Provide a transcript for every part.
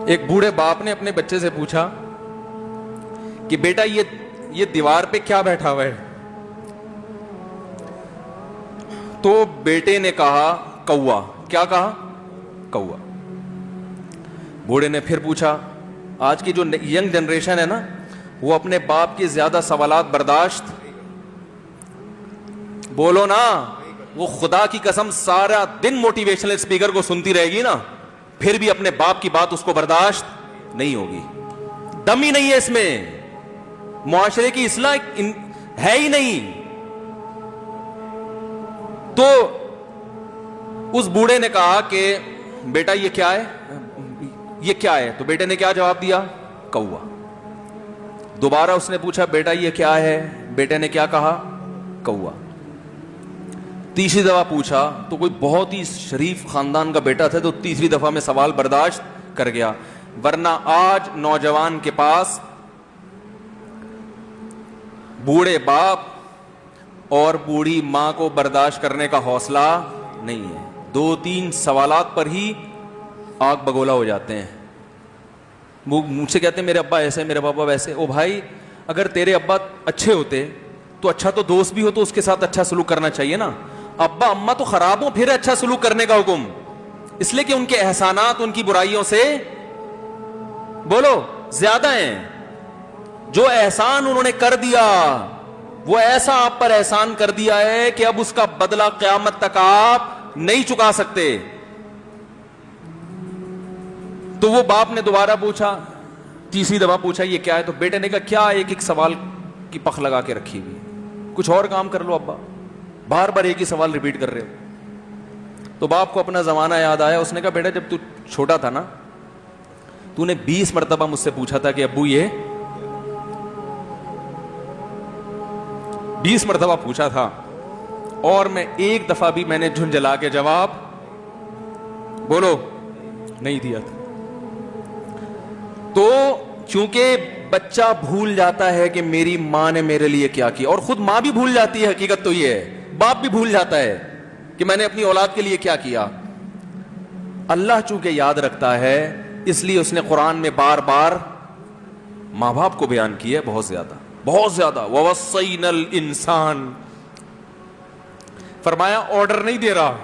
ایک بوڑھے باپ نے اپنے بچے سے پوچھا کہ بیٹا یہ دیوار پہ کیا بیٹھا ہوا ہے؟ تو بیٹے نے کہا کوا. کیا کہا؟ کوا. بوڑھے نے پھر پوچھا. آج کی جو ینگ جنریشن ہے نا, وہ اپنے باپ کے زیادہ سوالات برداشت, بولو نا, وہ خدا کی قسم سارا دن موٹیویشنل اسپیکر کو سنتی رہے گی نا, پھر بھی اپنے باپ کی بات اس کو برداشت نہیں ہوگی. دم ہی نہیں ہے اس میں, معاشرے کی اصلاح ہے ہی نہیں. تو اس بوڑھے نے کہا کہ بیٹا یہ کیا ہے, یہ کیا ہے؟ تو بیٹے نے کیا جواب دیا؟ کوا. دوبارہ اس نے پوچھا بیٹا یہ کیا ہے؟ بیٹے نے کیا کہا؟ کوا. تیسری دفعہ پوچھا تو کوئی بہت ہی شریف خاندان کا بیٹا تھا, تو تیسری دفعہ میں سوال برداشت کر گیا. ورنہ آج نوجوان کے پاس بوڑھے باپ اور بوڑھی ماں کو برداشت کرنے کا حوصلہ نہیں ہے. 2-3 سوالات پر ہی آگ بگولا ہو جاتے ہیں. وہ مجھ سے کہتے ہیں میرے ابا ایسے, میرے پاپا ویسے. او بھائی, اگر تیرے ابا اچھے ہوتے تو اچھا تو دوست بھی ہو تو اس کے ساتھ اچھا سلوک کرنا چاہیے نا. ابا اما تو خراب ہو پھر اچھا سلوک کرنے کا حکم, اس لیے کہ ان کے احسانات ان کی برائیوں سے بولو زیادہ ہیں. جو احسان انہوں نے کر دیا وہ ایسا آپ پر احسان کر دیا ہے کہ اب اس کا بدلہ قیامت تک آپ نہیں چکا سکتے. تو وہ باپ نے دوبارہ پوچھا, تیسری دفعہ پوچھا یہ کیا ہے؟ تو بیٹے نے کہا کیا ایک سوال کی پخ لگا کے رکھی ہوئی, کچھ اور کام کر لو ابا, بار بار ایک ہی سوال ریپیٹ کر رہے ہو. تو باپ کو اپنا زمانہ یاد آیا. اس نے کہا بیٹا جب تو چھوٹا تھا نا, تو نے 20 مرتبہ مجھ سے پوچھا تھا کہ ابو یہ 20 مرتبہ پوچھا تھا, اور میں ایک دفعہ بھی میں نے جھنجھلا کے جواب بولو نہیں دیا تھا. تو چونکہ بچہ بھول جاتا ہے کہ میری ماں نے میرے لیے کیا کیا, اور خود ماں بھی بھول جاتی ہے, حقیقت تو یہ ہے, باپ بھی بھول جاتا ہے کہ میں نے اپنی اولاد کے لیے کیا کیا. اللہ چونکہ یاد رکھتا ہے اس لیے اس نے قرآن میں بار بار ماں باپ کو بیان کیا ہے, بہت زیادہ بہت زیادہ. وَوَصَّيْنَا الْإِنسَانَ, فرمایا آرڈر نہیں دے رہا,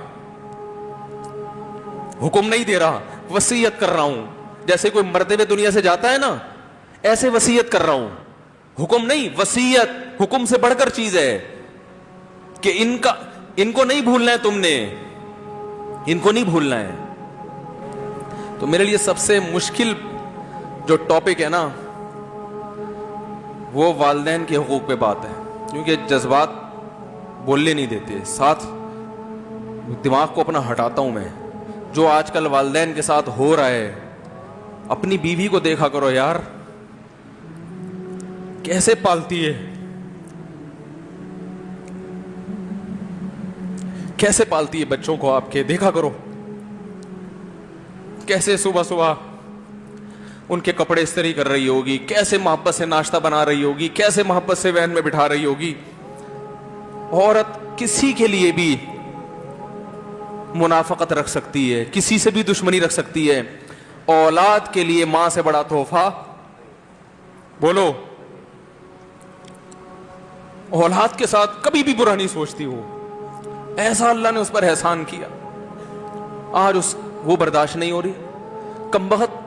حکم نہیں دے رہا, وصیت کر رہا ہوں. جیسے کوئی مرتے ہوئے دنیا سے جاتا ہے نا, ایسے وصیت کر رہا ہوں, حکم نہیں. وصیت حکم سے بڑھ کر چیز ہے کہ ان کو نہیں بھولنا ہے, تم نے ان کو نہیں بھولنا ہے. تو میرے لیے سب سے مشکل جو ٹاپک ہے نا وہ والدین کے حقوق پہ بات ہے, کیونکہ جذبات بولنے نہیں دیتے, ساتھ دماغ کو اپنا ہٹاتا ہوں میں. جو آج کل والدین کے ساتھ ہو رہا ہے, اپنی بیوی کو دیکھا کرو یار, کیسے پالتی ہے, کیسے پالتی ہے بچوں کو آپ کے, دیکھا کرو کیسے صبح صبح ان کے کپڑے استری کر رہی ہوگی, کیسے محبت سے ناشتہ بنا رہی ہوگی, کیسے محبت سے وین میں بٹھا رہی ہوگی. عورت کسی کے لیے بھی منافقت رکھ سکتی ہے, کسی سے بھی دشمنی رکھ سکتی ہے. اولاد کے لیے ماں سے بڑا تحفہ بولو, اولاد کے ساتھ کبھی بھی برا نہیں سوچتی ہو. ایسا اللہ نے اس پر احسان کیا, آج وہ برداشت نہیں ہو رہی. کمبخت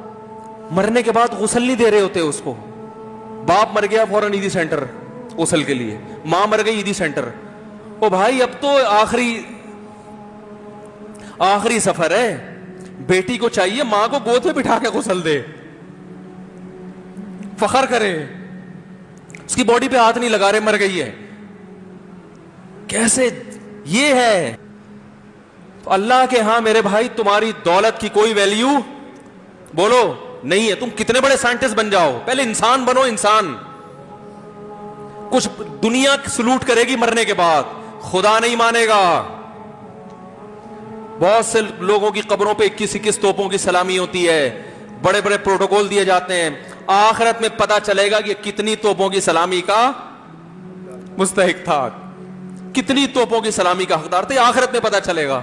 مرنے کے بعد غسل نہیں دے رہے ہوتے اس کو. باپ مر گیا فوراً عیدی سینٹر غسل کے لیے, ماں مر گئی عیدی سینٹر. او بھائی اب تو آخری سفر ہے, بیٹی کو چاہیے ماں کو گود میں بٹھا کے غسل دے, فخر کرے, اس کی باڈی پہ ہاتھ نہیں لگا رہے, مر گئی ہے. کیسے یہ ہے؟ تو اللہ کے ہاں میرے بھائی تمہاری دولت کی کوئی ویلیو بولو نہیں ہے. تم کتنے بڑے سائنٹسٹ بن جاؤ, پہلے انسان بنو. انسان کچھ دنیا سلوٹ کرے گی مرنے کے بعد, خدا نہیں مانے گا. بہت سے لوگوں کی قبروں پہ 21 توپوں کی سلامی ہوتی ہے, بڑے بڑے پروٹوکول دیے جاتے ہیں. آخرت میں پتا چلے گا کہ کتنی توپوں کی سلامی کا مستحق تھا, کتنی توپوں کی سلامی کا حقدار تھے, آخرت میں پتا چلے گا.